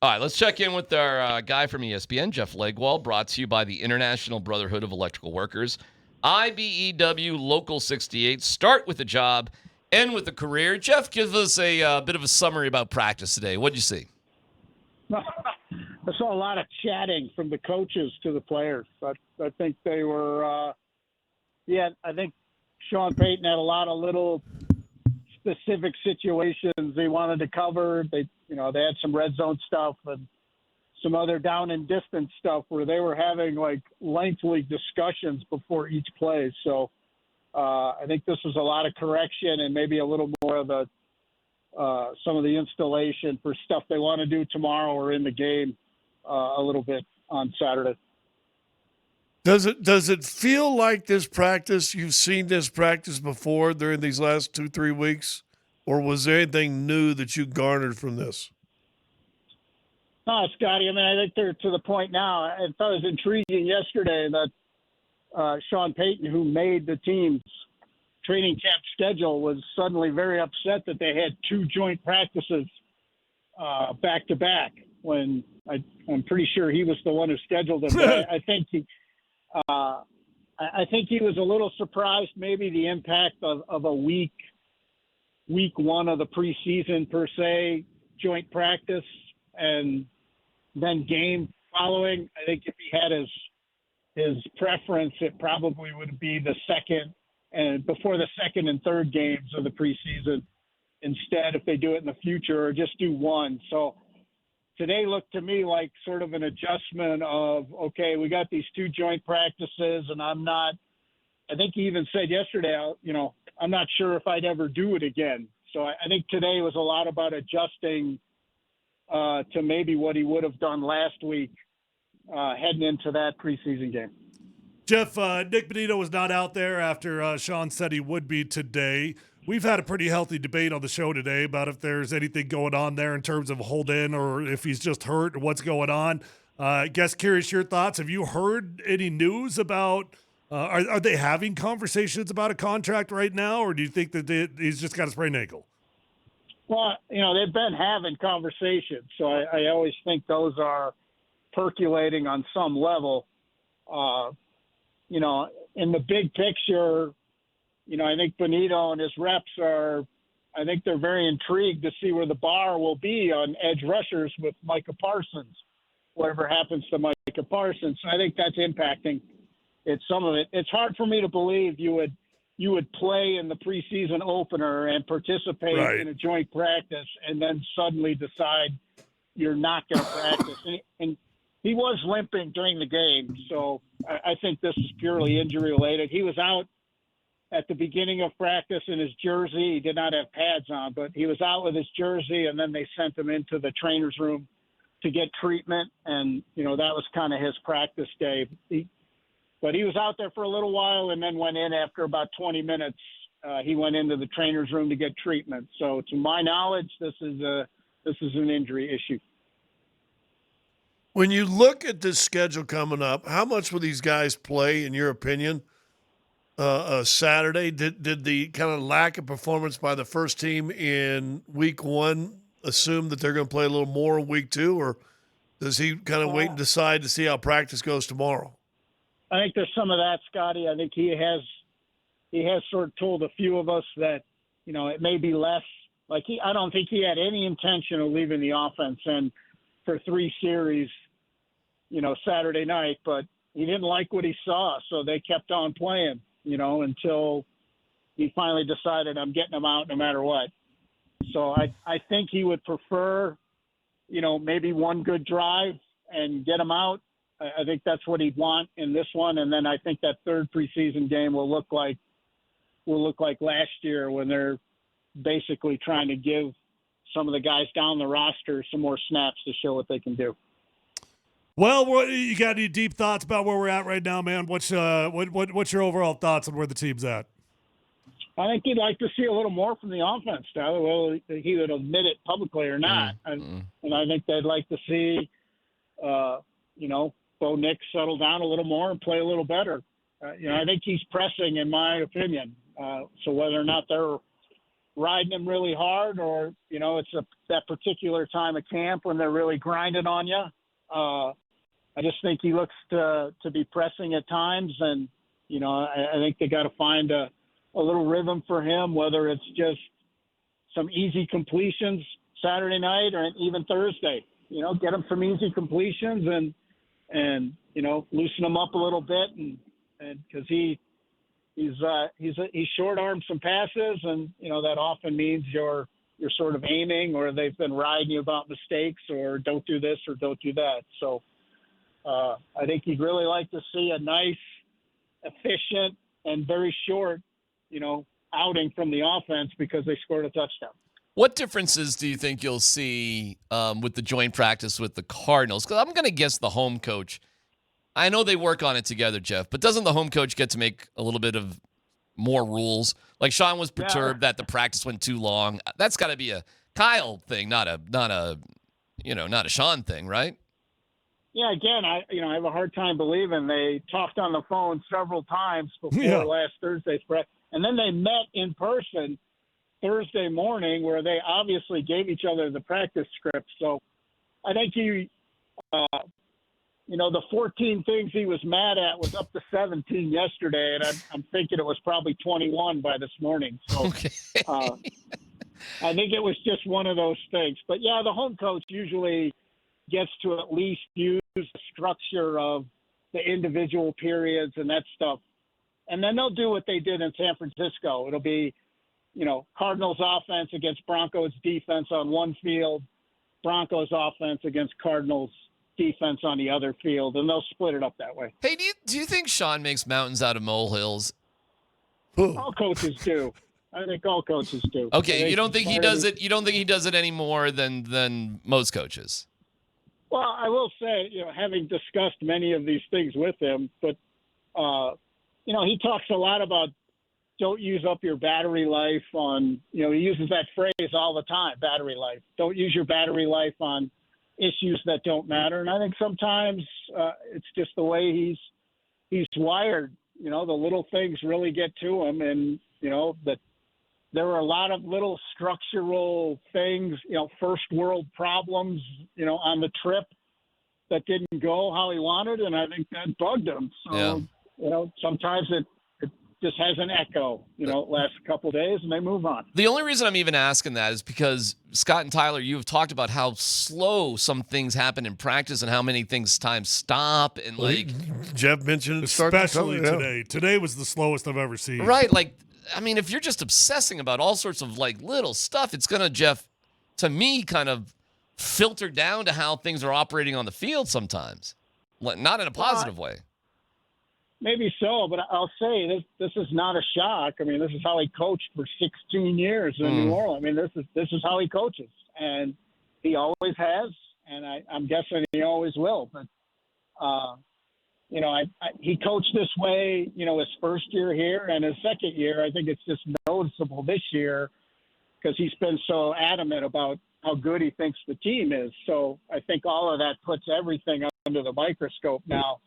All right, let's check in with our guy from ESPN, Jeff Legwold, brought to you by the International Brotherhood of Electrical Workers. IBEW Local 68. Start with a job, end with a career. Jeff, give us a bit of a summary about practice today. What'd you see? I saw a lot of chatting from the coaches to the players. I think they were, I think Sean Payton had a lot of little specific situations they wanted to cover. They had some red zone stuff and some other down and distance stuff where they were having like lengthy discussions before each play. So I think this was a lot of correction and maybe a little more of some of the installation for stuff they want to do tomorrow or in the game a little bit on Saturday. Does it feel like this practice, you've seen this practice before during these last 2-3 weeks, or was there anything new that you garnered from this? No, Scotty. I mean, I think they're to the point now. I thought it was intriguing yesterday that Sean Payton, who made the team's training camp schedule, was suddenly very upset that they had 2 joint practices back to back when I'm pretty sure he was the one who scheduled them. But I think he was a little surprised maybe the impact of a week one of the preseason per se joint practice and then game following. I think if he had his preference, it probably would be the second and before the second and third games of the preseason instead if they do it in the future or just do one. So today looked to me like sort of an adjustment of, okay, we got these 2 joint practices and I think he even said yesterday, I'm not sure if I'd ever do it again. So I think today was a lot about adjusting to maybe what he would have done last week heading into that preseason game. Jeff, Nick Bonito was not out there after Sean said he would be today. We've had a pretty healthy debate on the show today about if there's anything going on there in terms of hold in or if he's just hurt or what's going on. Guess curious your thoughts. Have you heard any news about are they having conversations about a contract right now, or do you think that he's just got a sprained ankle? Well, they've been having conversations, so I always think those are percolating on some level. In the big picture, I think Bonito and his reps I think they're very intrigued to see where the bar will be on edge rushers with Micah Parsons, whatever happens to Micah Parsons. So I think that's impacting some of it. It's hard for me to believe you would play in the preseason opener and participate in a joint practice and then suddenly decide you're not going to practice. And he was limping during the game, so I think this is purely injury related. He was out at the beginning of practice in his jersey. He did not have pads on, but he was out with his jersey, and then they sent him into the trainer's room to get treatment, and that was kind of his practice day. But he was out there for a little while and then went in after about 20 minutes. He went into the trainer's room to get treatment. So to my knowledge, this is an injury issue. When you look at this schedule coming up, how much will these guys play, in your opinion, Saturday? Did the kind of lack of performance by the first team in week 1 assume that they're going to play a little more in week 2, or does he kind of wait and decide to see how practice goes tomorrow? I think there's some of that, Scotty. I think he has sort of told a few of us that, it may be less. I don't think he had any intention of leaving the offense and for 3 series, Saturday night, but he didn't like what he saw, so they kept on playing, until he finally decided I'm getting him out no matter what. So I think he would prefer, maybe one good drive and get him out. I think that's what he'd want in this one, and then I think that third preseason game will look like last year when they're basically trying to give some of the guys down the roster some more snaps to show what they can do. Well, you got any deep thoughts about where we're at right now, man? What's your overall thoughts on where the team's at? I think he'd like to see a little more from the offense, Tyler. Well, he would admit it publicly or not, and I think they'd like to see, Bo Nix settle down a little more and play a little better. I think he's pressing, in my opinion. So whether or not they're riding him really hard, or it's that particular time of camp when they're really grinding on you. I just think he looks to be pressing at times, and I think they got to find a little rhythm for him, whether it's just some easy completions Saturday night or even Thursday. Get him some easy completions and loosen him up a little bit, and because he's short-armed some passes, and that often means you're sort of aiming, or they've been riding you about mistakes, or don't do this or don't do that. So I think you'd really like to see a nice, efficient, and very short, outing from the offense because they scored a touchdown. What differences do you think you'll see with the joint practice with the Cardinals? Because I'm going to guess the home coach. I know they work on it together, Jeff, but doesn't the home coach get to make a little bit of more rules? Like Sean was perturbed that the practice went too long. That's got to be a Kyle thing, not a Sean thing, right? Yeah, again, I have a hard time believing they talked on the phone several times before last Thursday's practice, and then they met in person Thursday morning, where they obviously gave each other the practice script. So I think the 14 things he was mad at was up to 17 yesterday, and I'm thinking it was probably 21 by this morning. So Okay. I think it was just one of those things. But, yeah, the home coach usually gets to at least use the structure of the individual periods and that stuff. And then they'll do what they did in San Francisco. It'll be, Cardinals offense against Broncos defense on one field, Broncos offense against Cardinals defense on the other field, and they'll split it up that way. Hey, do you think Sean makes mountains out of molehills? All coaches do. I think all coaches do. Okay, you don't think he does it? You don't think he does it any more than most coaches? Well, I will say, having discussed many of these things with him, but he talks a lot about don't use up your battery life on. He uses that phrase all the time, battery life. Don't use your battery life on issues that don't matter. And I think sometimes it's just the way he's wired. The little things really get to him, and that there were a lot of little structural things, first world problems, on the trip that didn't go how he wanted, and I think that bugged him. So, sometimes it just has an echo, lasts a couple of days and they move on. The only reason I'm even asking that is because Scott and Tyler, you have talked about how slow some things happen in practice and how many things times stop. And Jeff mentioned especially today. Today was the slowest I've ever seen. Right. If you're just obsessing about all sorts of little stuff, it's going to, Jeff, to me, kind of filter down to how things are operating on the field sometimes. Not in a positive way. Maybe so, but I'll say this is not a shock. I mean, this is how he coached for 16 years in New Orleans. I mean, this is how he coaches, and he always has, and I'm guessing he always will. But he coached this way, his first year here, and his second year. I think it's just noticeable this year because he's been so adamant about how good he thinks the team is. So I think all of that puts everything under the microscope now.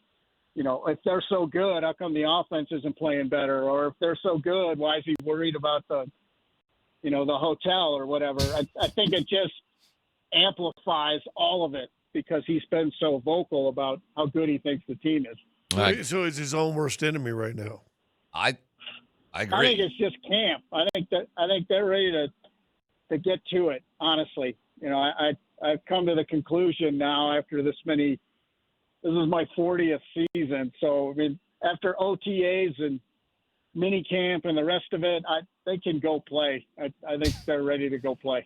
If they're so good, how come the offense isn't playing better? Or if they're so good, why is he worried about the hotel or whatever? I think it just amplifies all of it because he's been so vocal about how good he thinks the team is. So he's his own worst enemy right now. I agree. I think it's just camp. I think they're ready to get to it. Honestly, I've come to the conclusion now after this many. This is my 40th season. So, I mean, after OTAs and mini camp and the rest of it, they can go play. I think they're ready to go play.